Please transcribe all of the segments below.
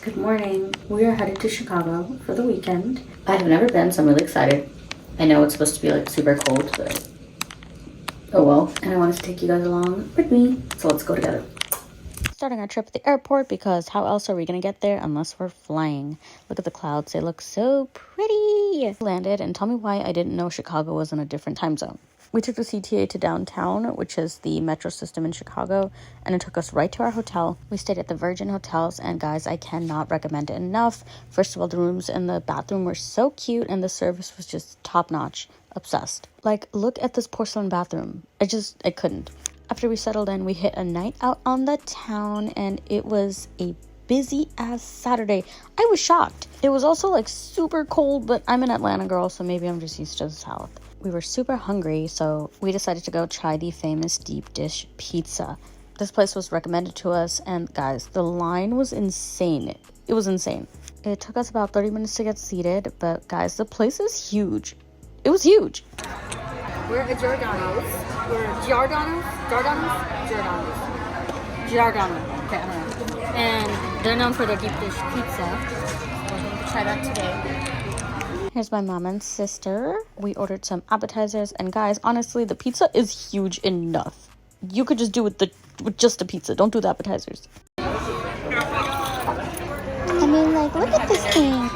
Good morning. We are headed to Chicago for the weekend. I have never been, so I'm really excited. I know it's supposed to be like super cold, but oh well. And I wanted to take you guys along with me, so let's go together. Starting our trip at the airport because how else are we gonna get there unless we're flying? Look at the clouds, they look so pretty. Landed, and tell me why I didn't know Chicago was in a different time zone. We took the CTA to downtown, which is the metro system in Chicago, and it took us right to our hotel. We stayed at the Virgin Hotels, and guys, I cannot recommend it enough. First of all, the rooms and the bathroom were so cute, and the service was just top-notch. Obsessed. Like, look at this porcelain bathroom. I couldn't. After we settled in, we hit a night out on the town, and it was a busy-ass Saturday. I was shocked. It was also, like, super cold, but I'm an Atlanta girl, so maybe I'm just used to the South. We were super hungry, so we decided to go try the famous deep dish pizza. This place was recommended to us, and guys, the line was insane. It was insane. It took us about 30 minutes to get seated, but guys, the place is huge. It was huge. We're at Giordano's. Giordano. Okay, I don't know. And they're known for their deep dish pizza. We're going to try that today. Here's my mom and sister. We ordered some appetizers, and guys, honestly, the pizza is huge enough. You could just do it with just the pizza. Don't do the appetizers. I mean, like, look at this thing.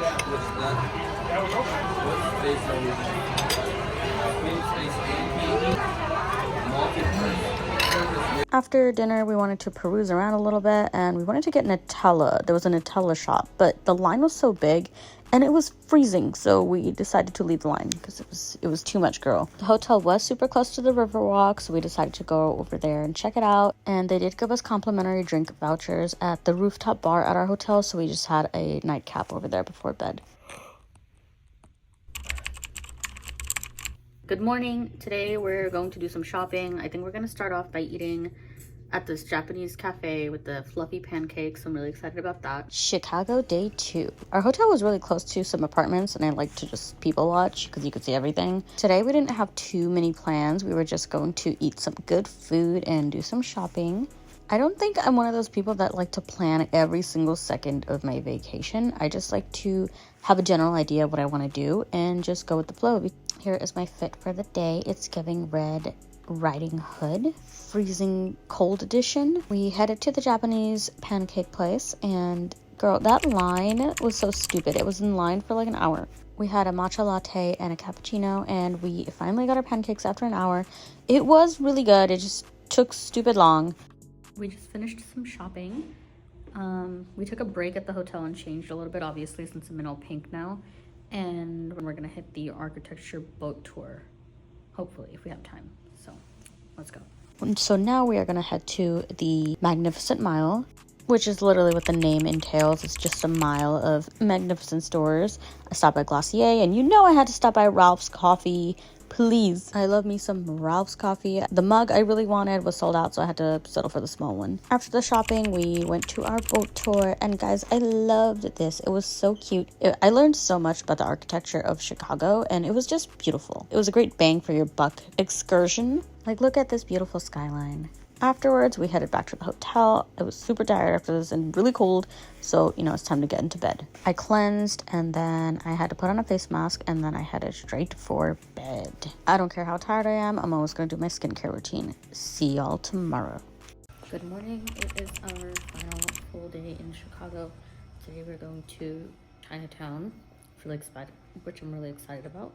After dinner, we wanted to peruse around a little bit, and we wanted to get Nutella. There was a Nutella shop, but the line was so big, and it was freezing, so we decided to leave the line because it was too much, girl. The hotel was super close to the Riverwalk, so we decided to go over there and check it out. And they did give us complimentary drink vouchers at the rooftop bar at our hotel, so we just had a nightcap over there before bed. Good morning. Today we're going to do some shopping. I think we're going to start off by eating at this Japanese cafe with the fluffy pancakes. I'm really excited about that. Chicago day 2. Our hotel was really close to some apartments, and I like to just people watch because you could see everything. Today we didn't have too many plans. We were just going to eat some good food and do some shopping. I don't think I'm one of those people that like to plan every single second of my vacation. I just like to have a general idea of what I want to do and just go with the flow. Here is my fit for the day. It's giving Red Riding Hood, freezing cold edition. We headed to the Japanese pancake place, and girl, that line was so stupid. It was in line for like an hour. We had a matcha latte and a cappuccino, and we finally got our pancakes after an hour. It was really good. It just took stupid long. We just finished some shopping. We took a break at the hotel and changed a little bit, obviously, since I'm in all pink now. And we're gonna hit the architecture boat tour, hopefully, if we have time. So let's go. So now we are gonna head to the Magnificent Mile, which is literally what the name entails. It's just a mile of magnificent stores. I stopped by Glossier, and you know I had to stop by Ralph's Coffee. Please. I love me some Ralph's Coffee. The mug I really wanted was sold out, so I had to settle for the small one. After the shopping, we went to our boat tour, and guys, I loved this. It was so cute. I learned so much about the architecture of Chicago, and it was just beautiful. It was a great bang for your buck excursion. Like, look at this beautiful skyline. Afterwards, we headed back to the hotel. I was super tired after this and really cold, so, you know, it's time to get into bed. I cleansed, and then I had to put on a face mask, and then I headed straight for bed. I don't care how tired I am, I'm always going to do my skincare routine. See y'all tomorrow. Good morning. It is our final full day in Chicago. Today we're going to Chinatown, which I'm really excited about.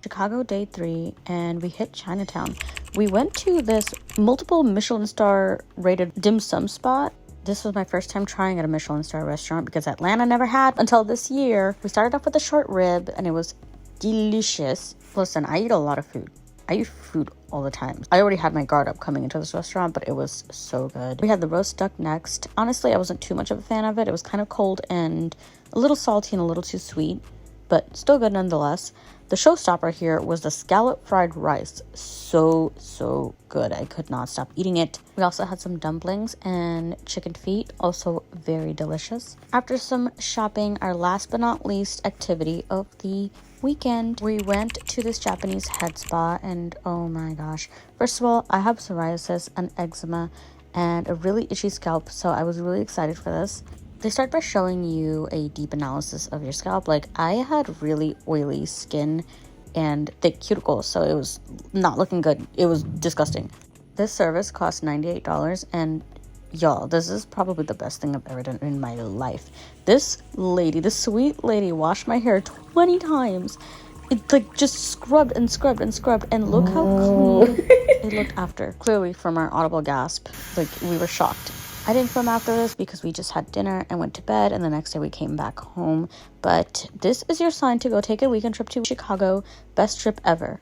Chicago day 3, and we hit Chinatown. We went to this multiple Michelin star rated dim sum spot. This was my first time trying at a Michelin star restaurant because Atlanta never had until this year. We started off with a short rib, and it was delicious. Listen, I eat a lot of food. I eat food all the time. I already had my guard up coming into this restaurant, but it was so good. We had the roast duck next. Honestly, I wasn't too much of a fan of it. It was kind of cold and a little salty and a little too sweet, but still good nonetheless. The showstopper here was the scallop fried rice. So good. I could not stop eating it. We also had some dumplings and chicken feet, also very delicious. After some shopping, our last but not least activity of the weekend, we went to this Japanese head spa, and oh my gosh. First of all, I have psoriasis and eczema and a really itchy scalp, so I was really excited for this. They start by showing you a deep analysis of your scalp. Like, I had really oily skin and thick cuticles, so it was not looking good. It was disgusting. This service cost $98, and y'all, this is probably the best thing I've ever done in my life. This lady, this sweet lady, washed my hair 20 times. It like just scrubbed and scrubbed and scrubbed, and look how clean it looked after. Clearly from our audible gasp, like, we were shocked. I didn't film after this because we just had dinner and went to bed, and the next day we came back home. But this is your sign to go take a weekend trip to Chicago. Best trip ever.